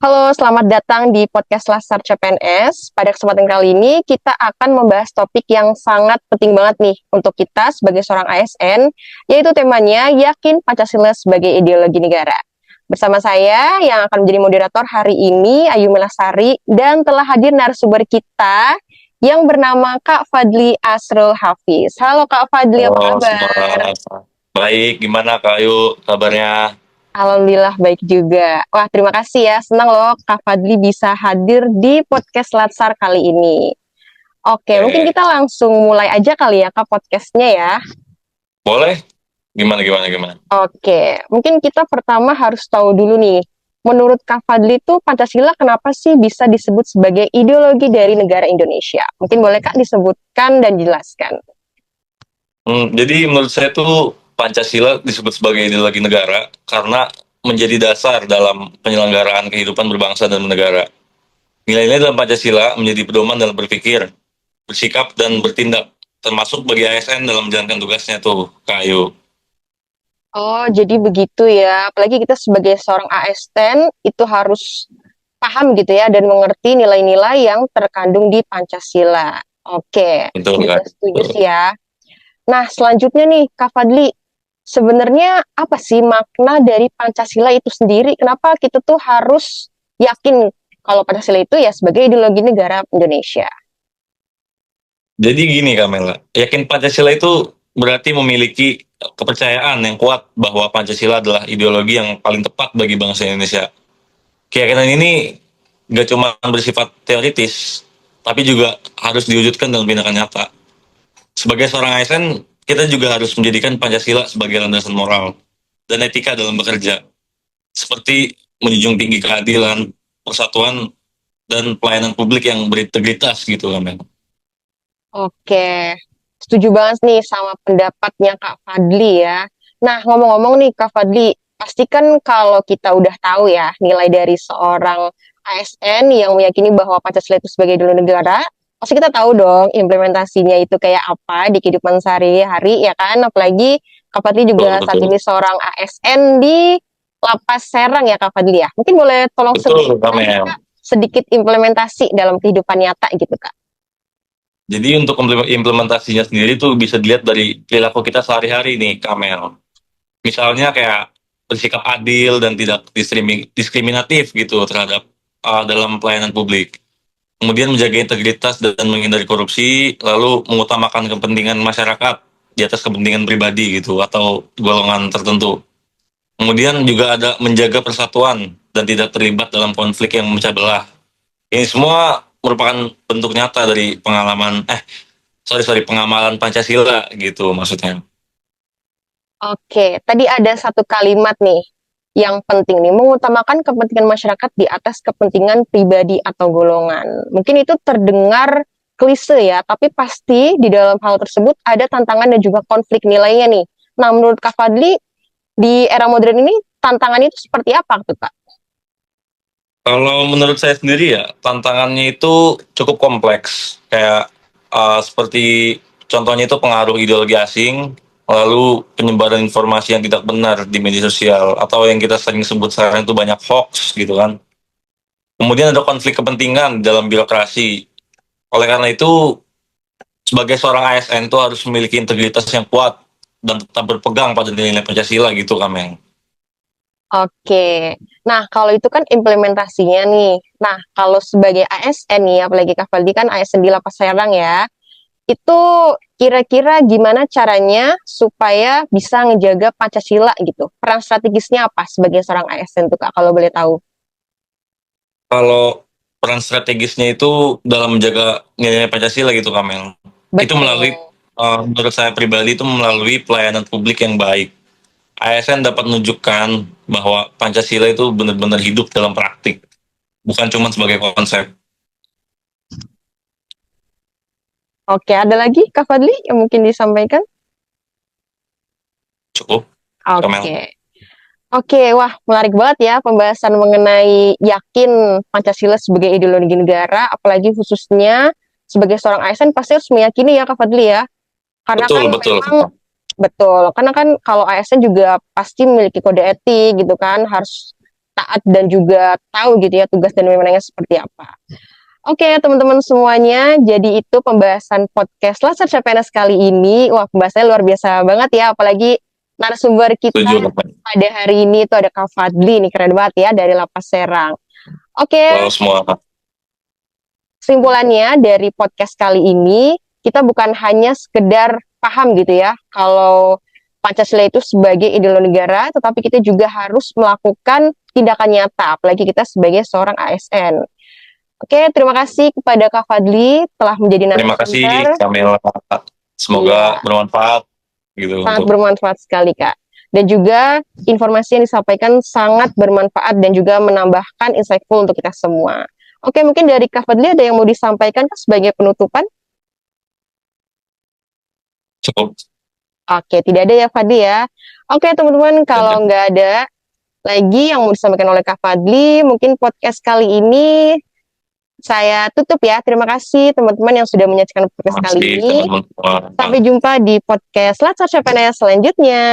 Halo, selamat datang di podcast Lasar CPNS. Pada kesempatan kali ini kita akan membahas topik yang sangat penting banget nih untuk kita sebagai seorang ASN, yaitu temanya Yakin Pancasila sebagai Ideologi Negara. Bersama saya yang akan menjadi moderator hari ini, Ayu Melasari, dan telah hadir narasumber kita yang bernama Kak Fadli Asrul Hafiz. Halo Kak Fadli, apa Oh, kabar? semua baik. Gimana Kak Ayu kabarnya? Alhamdulillah baik juga. Wah, terima kasih ya. Senang loh Kak Fadli bisa hadir di podcast Latsar kali ini. Oke, mungkin Eh, kita langsung mulai aja kali ya Kak podcastnya ya. boleh? Gimana? Oke, mungkin kita pertama harus tahu dulu nih. Menurut Kak Fadli tuh Pancasila kenapa sih bisa disebut sebagai ideologi dari negara Indonesia? Mungkin boleh Kak disebutkan dan jelaskan. Jadi menurut saya tuh Pancasila disebut sebagai ideologi negara karena menjadi dasar dalam penyelenggaraan kehidupan berbangsa dan bernegara. Nilai-nilai dalam Pancasila menjadi pedoman dalam berpikir, bersikap, dan bertindak, termasuk bagi ASN dalam menjalankan tugasnya tuh, Kak Ayu. Oh, jadi begitu ya. Apalagi kita sebagai seorang ASN itu harus paham gitu ya dan mengerti nilai-nilai yang terkandung di Pancasila. Oke, Betul, juga Kak. setuju Betul. sih ya. Nah, selanjutnya nih, Kak Fadli, sebenarnya apa sih makna dari Pancasila itu sendiri? Kenapa kita tuh harus yakin kalau Pancasila itu ya sebagai ideologi negara Indonesia? Jadi gini Kak Mela, yakin Pancasila itu berarti memiliki kepercayaan yang kuat bahwa Pancasila adalah ideologi yang paling tepat bagi bangsa Indonesia. Keyakinan ini gak cuma bersifat teoritis, tapi juga harus diwujudkan dalam tindakan nyata. Sebagai seorang ASN, kita juga harus menjadikan Pancasila sebagai landasan moral dan etika dalam bekerja, seperti menjunjung tinggi keadilan, persatuan, dan pelayanan publik yang berintegritas gitu Kak Mela. Oke, setuju banget nih sama pendapatnya Kak Fadli ya. Nah, ngomong-ngomong nih Kak Fadli, pastikan kalau kita udah tahu ya nilai dari seorang ASN yang meyakini bahwa Pancasila itu sebagai ideologi negara, pasti kita tahu dong implementasinya itu kayak apa di kehidupan sehari-hari ya kan. Apalagi Kak Fadli juga Betul, saat betul. ini seorang ASN di Lapas Serang ya Kak Fadli ya. Mungkin boleh tolong Betul, sebutin Kak aja Mel. Kak sedikit implementasi dalam kehidupan nyata gitu Kak. Jadi untuk implementasinya sendiri tuh bisa dilihat dari perilaku kita sehari-hari nih, Kamel. Misalnya kayak bersikap adil dan tidak diskriminatif gitu terhadap dalam pelayanan publik. Kemudian menjaga integritas dan menghindari korupsi, lalu mengutamakan kepentingan masyarakat di atas kepentingan pribadi gitu atau golongan tertentu. Kemudian juga ada menjaga persatuan dan tidak terlibat dalam konflik yang memecah belah. Ini semua merupakan bentuk nyata dari pengamalan Pancasila gitu maksudnya. Oke, tadi ada satu kalimat nih yang penting nih, mengutamakan kepentingan masyarakat di atas kepentingan pribadi atau golongan. Mungkin itu terdengar klise ya, tapi pasti di dalam hal tersebut ada tantangan dan juga konflik nilainya nih. Nah, menurut Kak Fadli, di era modern ini tantangannya itu seperti apa tuh Kak? Kalau menurut saya sendiri ya tantangannya itu cukup kompleks. Kayak seperti contohnya itu pengaruh ideologi asing, lalu penyebaran informasi yang tidak benar di media sosial atau yang kita sering sebut sekarang itu banyak hoax gitu kan. Kemudian ada konflik kepentingan dalam birokrasi. Oleh karena itu sebagai seorang ASN itu harus memiliki integritas yang kuat dan tetap berpegang pada nilai-nilai Pancasila gitu kan, Meng. Oke, nah kalau itu kan implementasinya nih. Nah, kalau sebagai ASN nih, apalagi Kak Fadli kan ASN di Lapas Serang ya, itu kira-kira gimana caranya supaya bisa ngejaga Pancasila gitu? Peran strategisnya apa sebagai seorang ASN tuh Kak, kalau boleh tahu? Kalau peran strategisnya itu dalam menjaga nilai Pancasila gitu, Kamel. Itu melalui Betul. menurut saya pribadi itu melalui pelayanan publik yang baik. ASN dapat menunjukkan bahwa Pancasila itu benar-benar hidup dalam praktik, bukan cuma sebagai konsep. Oke, ada lagi Kak Fadli yang mungkin disampaikan? Cukup, Kamel. Oke. Oke, wah menarik banget ya pembahasan mengenai yakin Pancasila sebagai ideologi negara, apalagi khususnya sebagai seorang ASN pasti harus meyakini ya Kak Fadli ya. Karena Betul, kan betul. memang betul, karena kan kalau ASN juga pasti memiliki kode etik gitu kan, harus taat dan juga tahu gitu ya tugas dan wewenangnya seperti apa. Oke, teman-teman semuanya, jadi itu pembahasan podcast Laser CPNS kali ini. Wah, pembahasannya luar biasa banget ya, apalagi narasumber kita Setuju Kak Mela. pada hari ini itu ada Kak Fadli, nih keren banget ya, dari Lapas Serang. Oke, Halo semua. kesimpulannya dari podcast kali ini, kita bukan hanya sekedar paham gitu ya, kalau Pancasila itu sebagai ideologi negara, tetapi kita juga harus melakukan tindakan nyata, apalagi kita sebagai seorang ASN. Oke, terima kasih kepada Kak Fadli telah menjadi Terima kasih narasumber. Kamela. Semoga Iya, bermanfaat gitu sangat untuk bermanfaat sekali, Kak. Dan juga informasi yang disampaikan sangat bermanfaat dan juga menambahkan insightful untuk kita semua. Oke, mungkin dari Kak Fadli ada yang mau disampaikan Kak, sebagai penutupan? cukup. Oke, tidak ada ya Fadli ya. Oke, teman-teman, kalau nggak ada lagi yang mau disampaikan oleh Kak Fadli, mungkin podcast kali ini saya tutup ya. Terima kasih teman-teman yang sudah menyaksikan podcast Terima kali kasih ini. teman-teman semua. Sampai jumpa di podcast Latsar CPNS selanjutnya.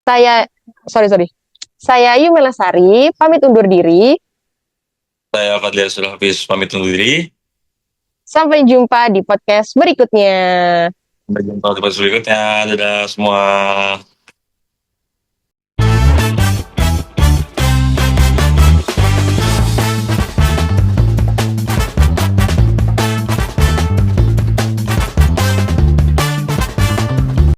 Saya, sorry. Saya Ayu Melasari, pamit undur diri. Saya Fadli Asrul Hafiz pamit undur diri. Sampai jumpa di podcast berikutnya. Sampai jumpa di episode berikutnya. Dadah semua.